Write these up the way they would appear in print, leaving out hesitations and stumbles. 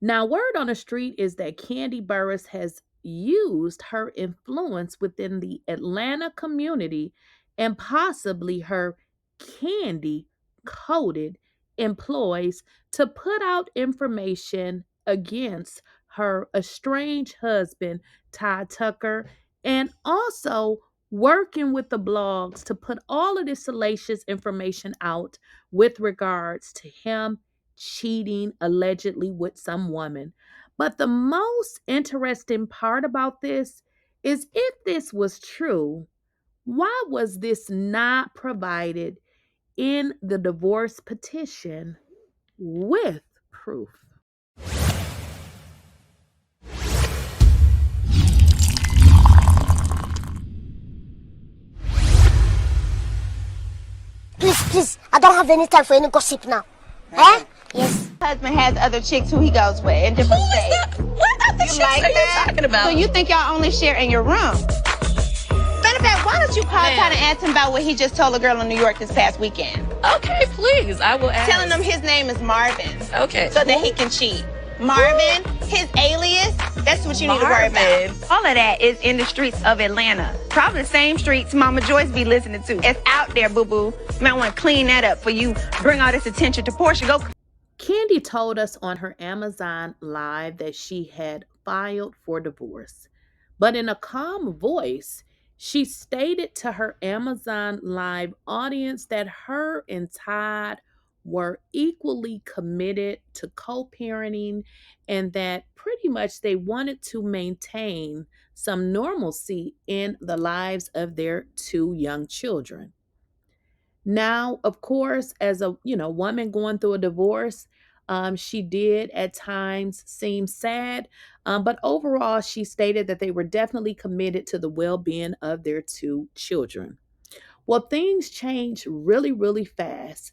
Now, word on the street is that Kandi Burruss has used her influence within the Atlanta community and possibly her candy coated employees to put out information against her estranged husband, Todd Tucker, and also working with the blogs to put all of this salacious information out with regards to him cheating allegedly with some woman. But the most interesting part about this is if this was true, why was this not provided in the divorce petition with proof? Please, I don't have any time for any gossip now. Eh? Yes. Husband has other chicks who he goes with in different states. What other chicks like are you that? talking about? So you think y'all only share in your room? Matter of fact, why don't you call Todd and ask him about what he just told a girl in New York this past weekend? Okay, please, I will ask. Telling him his name is Marvin. Okay. So that he can cheat. Marvin, his alias, that's what you need to worry about. All of that is in the streets of Atlanta. Probably the same streets Mama Joyce be listening to. It's out there, boo-boo. You might want to clean that up for you bring all this attention to Portia. Go. Kandi told us on her Amazon Live that she had filed for divorce. But in a calm voice, she stated to her Amazon Live audience that her and Todd were equally committed to co-parenting and that pretty much they wanted to maintain some normalcy in the lives of their two young children. Now, of course, as a woman going through a divorce, she did at times seem sad, but overall, she stated that they were definitely committed to the well-being of their two children. Well, things changed really, really fast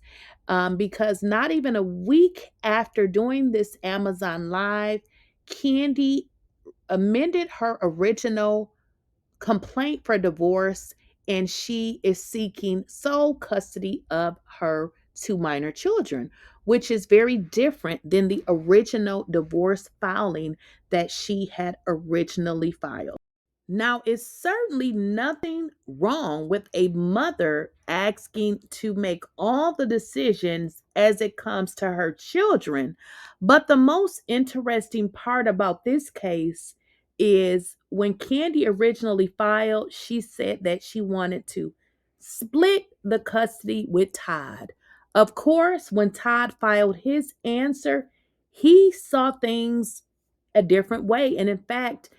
because not even a week after doing this Amazon Live, Kandi amended her original complaint for divorce and she is seeking sole custody of her two minor children, which is very different than the original divorce filing that she had originally filed. Now, it's certainly nothing wrong with a mother asking to make all the decisions as it comes to her children. But the most interesting part about this case is when Kandi originally filed, she said that she wanted to split the custody with Todd. Of course, when Todd filed his answer, he saw things a different way. And in fact,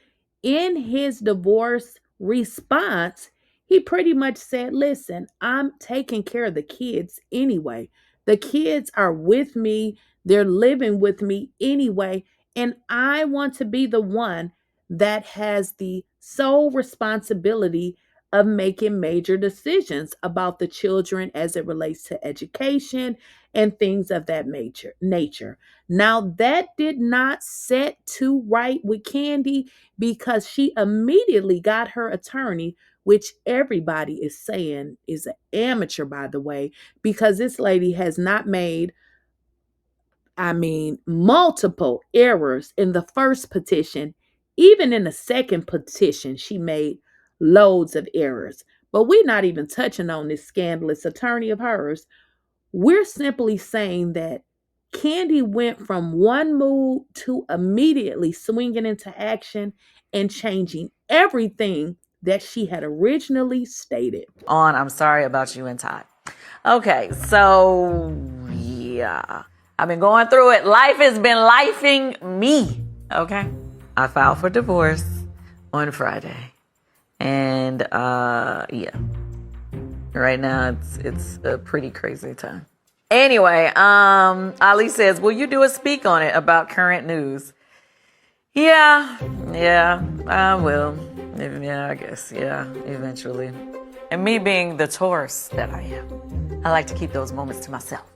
in his divorce response, he pretty much said, listen, I'm taking care of the kids anyway. The kids are with me, they're living with me anyway. And I want to be the one that has the sole responsibility of making major decisions about the children as it relates to education and things of that nature. Now, that did not set too right with Kandi because she immediately got her attorney, which everybody is saying is an amateur, by the way, because this lady has not made, multiple errors in the first petition. Even in the second petition, she made loads of errors. But we're not even touching on this scandalous attorney of hers. We're simply saying that Kandi went from one mood to immediately swinging into action and changing everything that she had originally stated. I'm sorry about you and Todd. Okay, so yeah, I've been going through it. Life has been lifing me. Okay, I filed for divorce on Friday, and yeah, right now it's a pretty crazy time. Anyway, Ali says, will you do a speak on it about current news? Yeah, I will. Yeah, I guess, yeah, eventually. And me being the Taurus that I am, I like to keep those moments to myself.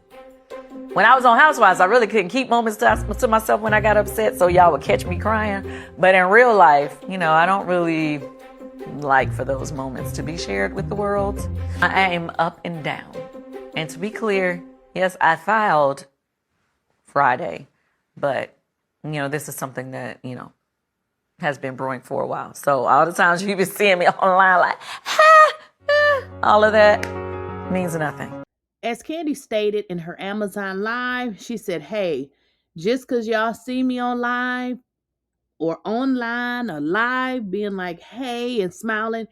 When I was on Housewives, I really couldn't keep moments to myself when I got upset, so y'all would catch me crying. But in real life, I don't really like for those moments to be shared with the world. I am up and down. And to be clear, yes, I filed Friday, but this is something that, has been brewing for a while. So all the times you be seeing me online like, all of that means nothing. As Kandi stated in her Amazon Live, she said, hey, just because y'all see me on live or online or live being like, hey, and smiling,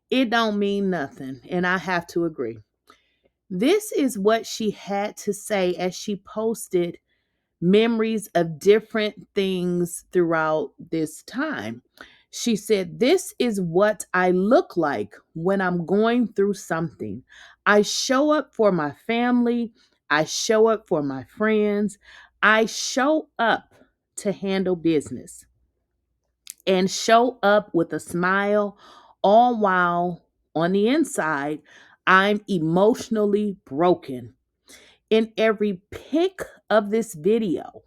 it don't mean nothing. And I have to agree. This is what she had to say as she posted memories of different things throughout this time. She said, this is what I look like when I'm going through something. I show up for my family. I show up for my friends. I show up to handle business and show up with a smile, all while on the inside, I'm emotionally broken. In every pic of this video,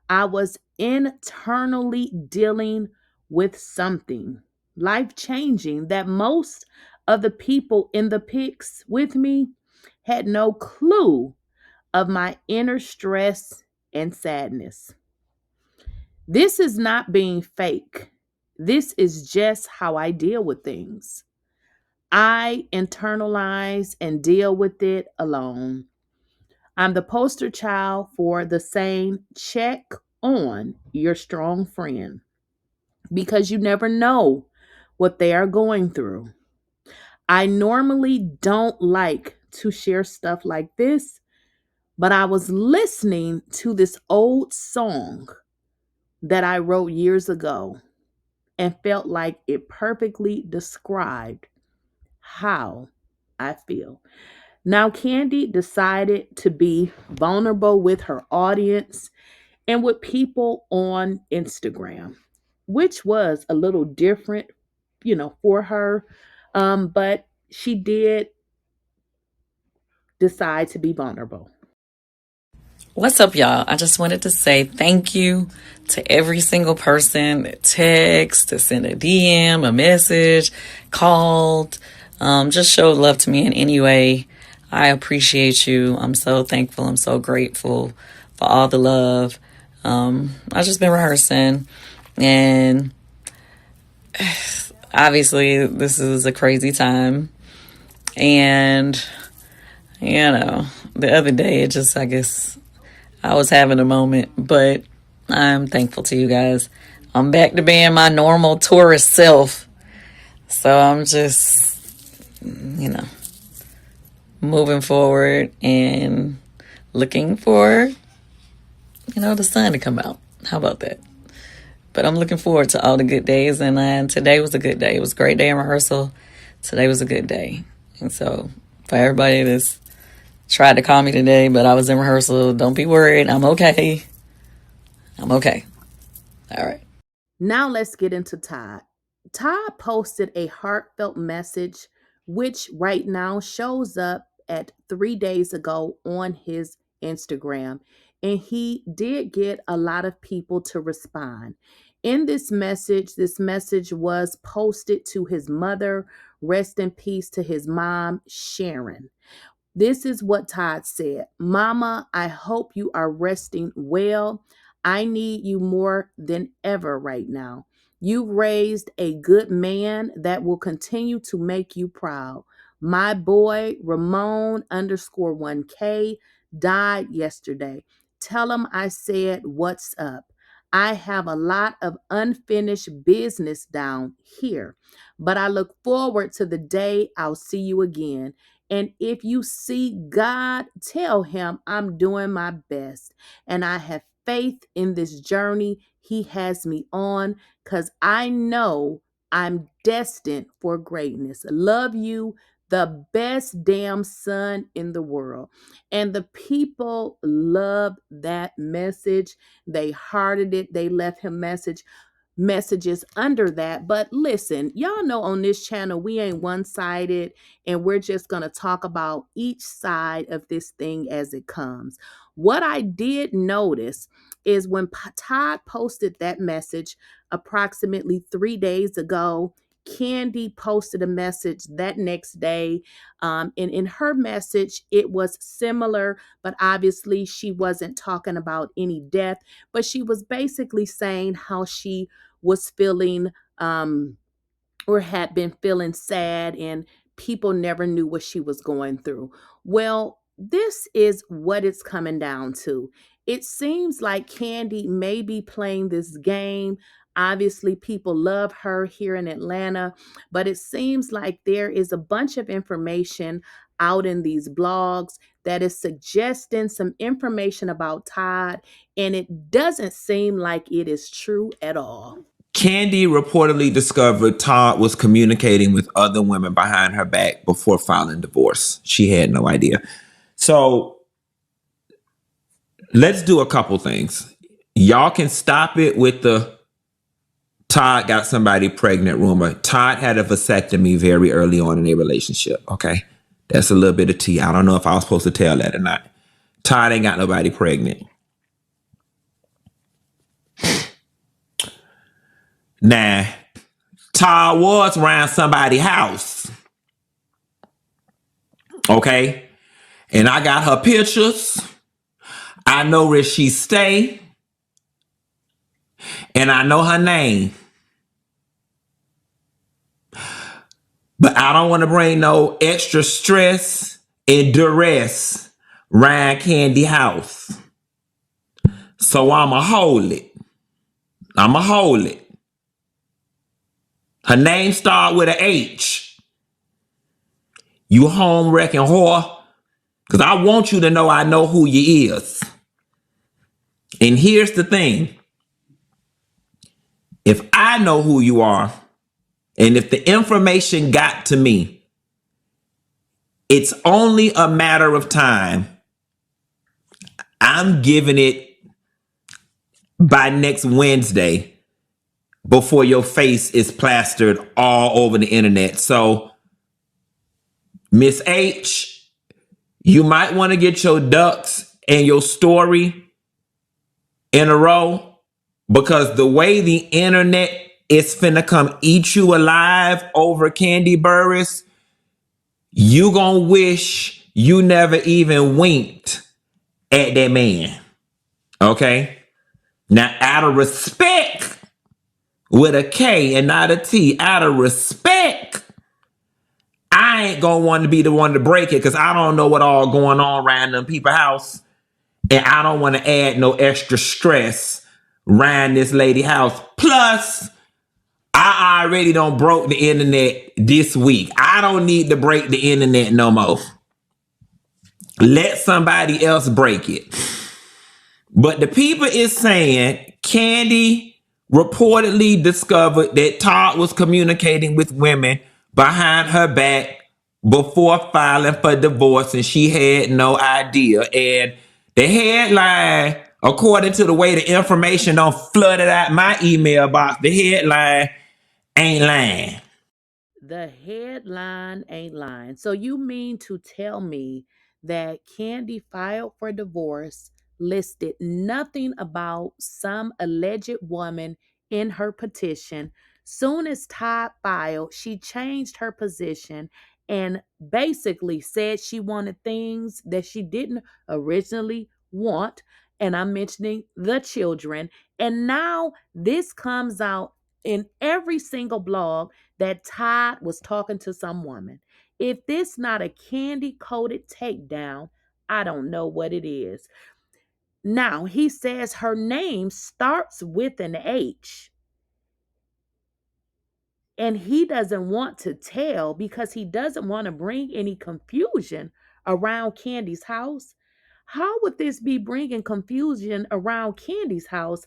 I was internally dealing with something life-changing that most of the people in the pics with me had no clue of my inner stress and sadness. This is not being fake. This is just how I deal with things. I internalize and deal with it alone. I'm the poster child for the saying, check on your strong friend, because you never know what they are going through. I normally don't like to share stuff like this, but I was listening to this old song that I wrote years ago and felt like it perfectly described how I feel. Now, Kandi decided to be vulnerable with her audience and with people on Instagram, which was a little different, for her. But she did decide to be vulnerable. What's up, y'all? I just wanted to say thank you to every single person that texted, that sent a DM, a message, called, just showed love to me in any way. I appreciate you. I'm so thankful. I'm so grateful for all the love. I've just been rehearsing, and obviously this is a crazy time. And, the other day I guess I was having a moment, but I'm thankful to you guys. I'm back to being my normal tourist self. So I'm just, moving forward and looking for, the sun to come out. How about that? But I'm looking forward to all the good days. And today was a good day. It was a great day in rehearsal. Today was a good day. And so for everybody that's tried to call me today, but I was in rehearsal, don't be worried. I'm okay. I'm okay. All right. Now let's get into Todd. Todd posted a heartfelt message, which right now shows up at 3 days ago on his Instagram. And he did get a lot of people to respond. In this message was posted to his mother. Rest in peace to his mom, Sharon. This is what Todd said. Mama, I hope you are resting well. I need you more than ever right now. You've raised a good man that will continue to make you proud. My boy, Ramon_1K, died yesterday. Tell him I said, what's up? I have a lot of unfinished business down here, but I look forward to the day I'll see you again. And if you see God, tell him I'm doing my best. And I have faith in this journey he has me on, because I know I'm destined for greatness. Love you, the best damn son in the world. And the people loved that message. They hearted it. They left him messages under that. But listen, y'all know on this channel we ain't one-sided, and we're just going to talk about each side of this thing as it comes. What I did notice is when Todd posted that message approximately 3 days ago, Kandi posted a message that next day. And in her message, it was similar, but obviously she wasn't talking about any death, but she was basically saying how she was feeling or had been feeling sad and people never knew what she was going through. Well, this is what it's coming down to. It seems like Kandi may be playing this game. Obviously, people love her here in Atlanta, but it seems like there is a bunch of information out in these blogs that is suggesting some information about Todd, and it doesn't seem like it is true at all. Kandi reportedly discovered Todd was communicating with other women behind her back before filing divorce. She had no idea. So let's do a couple things. Y'all can stop it with the Todd got somebody pregnant rumor. Todd had a vasectomy very early on in their relationship. Okay. That's a little bit of tea. I don't know if I was supposed to tell that or not. Todd ain't got nobody pregnant. Now, Todd was around somebody's house. Okay. And I got her pictures. I know where she stay. And I know her name. But I don't want to bring no extra stress and duress around Kandi house. So I'ma hold it. I'ma hold it. Her name start with a H. You home wrecking whore. Because I want you to know I know who you is. And here's the thing. If I know who you are, and if the information got to me, it's only a matter of time. I'm giving it by next Wednesday before your face is plastered all over the internet. So, Miss H, you might want to get your ducks and your story in a row, because the way the internet is finna come eat you alive over Kandi Burruss, you gonna wish you never even winked at that man. Okay? Now, out of respect, with a K and not a T, out of respect, I ain't gonna want to be the one to break it, because I don't know what all going on around them people's house. And I don't want to add no extra stress around this lady house. Plus, I already done broke the internet this week. I don't need to break the internet no more. Let somebody else break it. But the people is saying Kandi reportedly discovered that Todd was communicating with women behind her back before filing for divorce, and she had no idea. And the headline, according to the way the information done flooded out my email box, the headline ain't lying. The headline ain't lying. So you mean to tell me that Kandi filed for divorce, listed nothing about some alleged woman in her petition. Soon as Todd filed, she changed her position and basically said she wanted things that she didn't originally want. And I'm mentioning the children. And now this comes out in every single blog that Todd was talking to some woman. If this not a candy-coated takedown, I don't know what it is. Now, he says her name starts with an H. And he doesn't want to tell because he doesn't want to bring any confusion around Kandi's house. How would this be bringing confusion around Kandi's house?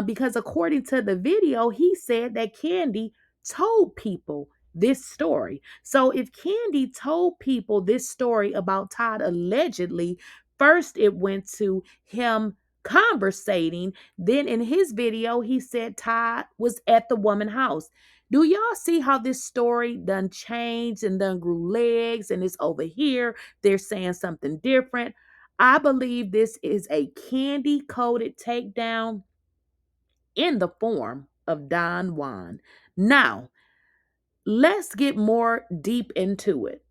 Because according to the video, he said that Kandi told people this story. So if Kandi told people this story about Todd allegedly, first it went to him conversating. Then in his video, he said Todd was at the woman's house. Do y'all see how this story done changed and done grew legs and it's over here? They're saying something different. I believe this is a candy-coated takedown in the form of Don Juan. Now, let's get more deep into it.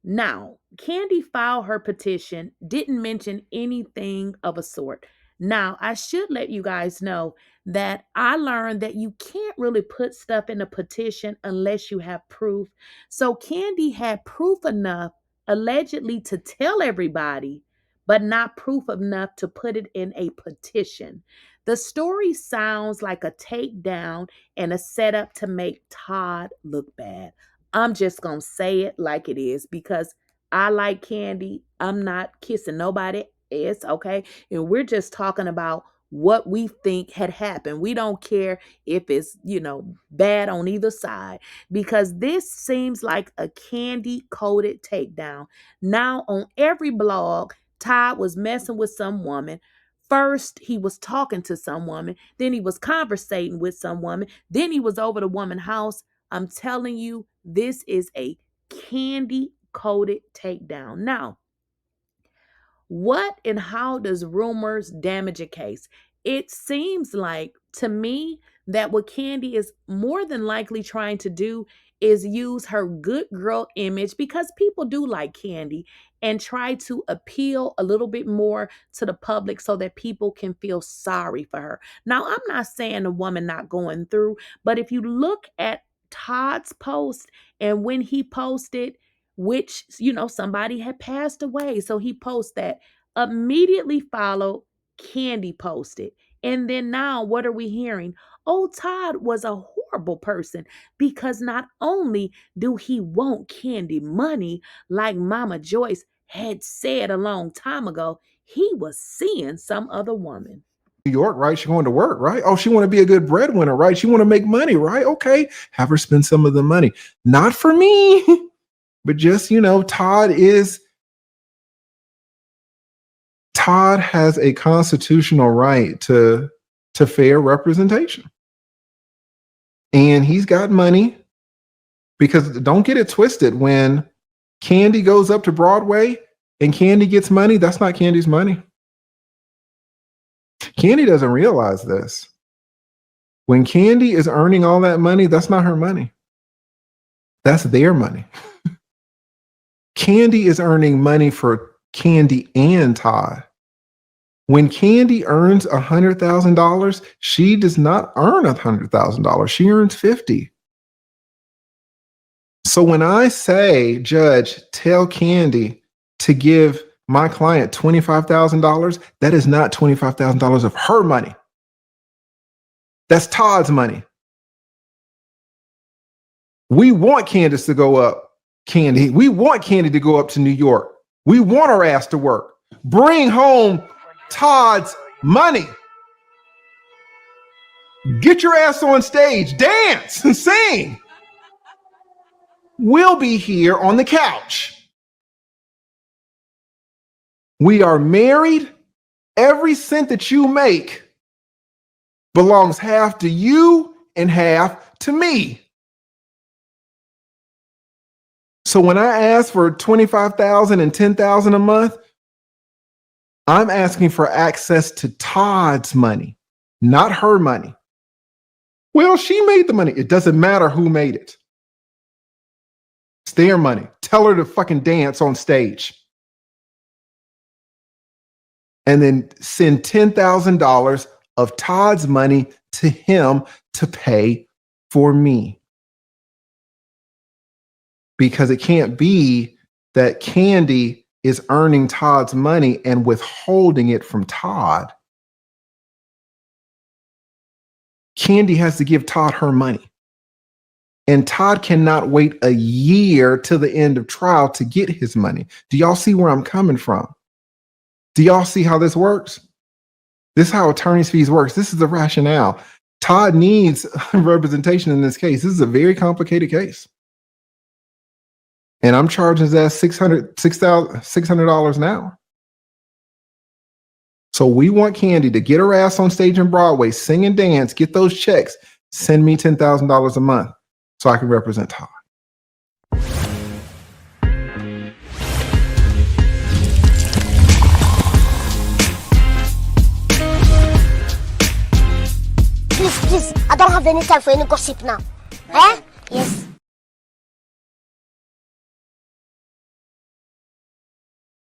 Now, Kandi filed her petition, didn't mention anything of a sort. Now, I should let you guys know that I learned that you can't really put stuff in a petition unless you have proof. So Kandi had proof enough, allegedly, to tell everybody, but not proof enough to put it in a petition. The story sounds like a takedown and a setup to make Todd look bad. I'm just going to say it like it is because I like Kandi. I'm not kissing nobody. It's okay. And we're just talking about what we think had happened. We don't care if it's, bad on either side because this seems like a Kandi coded takedown. Now on every blog, Todd was messing with some woman. First, he was talking to some woman. Then he was conversating with some woman. Then he was over the woman's house. I'm telling you, this is a Kandi coded takedown. Now, what and how does rumors damage a case? It seems like to me that what Kandi is more than likely trying to do is use her good girl image because people do like Kandi and try to appeal a little bit more to the public so that people can feel sorry for her. Now, I'm not saying the woman not going through, but if you look at Todd's post and when he posted, which, somebody had passed away. So he posted that. Immediately followed, Kandi posted. And then now what are we hearing? Oh, Todd was a horrible person because not only do he want Kandi money, like Mama Joyce had said a long time ago, he was seeing some other woman. New York, right? She's going to work, right? Oh, she want to be a good breadwinner, right? She want to make money, right? Okay, have her spend some of the money. Not for me, but just, Todd has a constitutional right to fair representation. And he's got money because don't get it twisted. When Kandi goes up to Broadway and Kandi gets money, that's not Kandi's money. Kandi doesn't realize this. When Kandi is earning all that money, that's not her money. That's their money. Kandi is earning money for Kandi and Todd. When Kandi earns $100,000, she does not earn $100,000. She earns $50,000. So when I say, Judge, tell Kandi to give my client $25,000, that is not $25,000 of her money. That's Todd's money. We want Candace to go up, Kandi. We want Kandi to go up to New York. We want her ass to work. Bring home Todd's money. Get your ass on stage, dance and sing. We'll be here on the couch. We are married. Every cent that you make belongs half to you and half to me. So when I ask for $25,000 and $10,000 a month, I'm asking for access to Todd's money, not her money. Well, she made the money. It doesn't matter who made it. It's their money. Tell her to fucking dance on stage. And then send $10,000 of Todd's money to him to pay for me. Because it can't be that Kandi is earning Todd's money and withholding it from Todd. Kandi has to give Todd her money. And Todd cannot wait a year till the end of trial to get his money. Do y'all see where I'm coming from? Do y'all see how this works? This is how attorney's fees works. This is the rationale. Todd needs representation in this case. This is a very complicated case. And I'm charging his ass $600 an hour. So we want Kandi to get her ass on stage in Broadway, sing and dance, get those checks, send me $10,000 a month so I can represent Todd. Please, I don't have any time for any gossip now. Eh? Yes.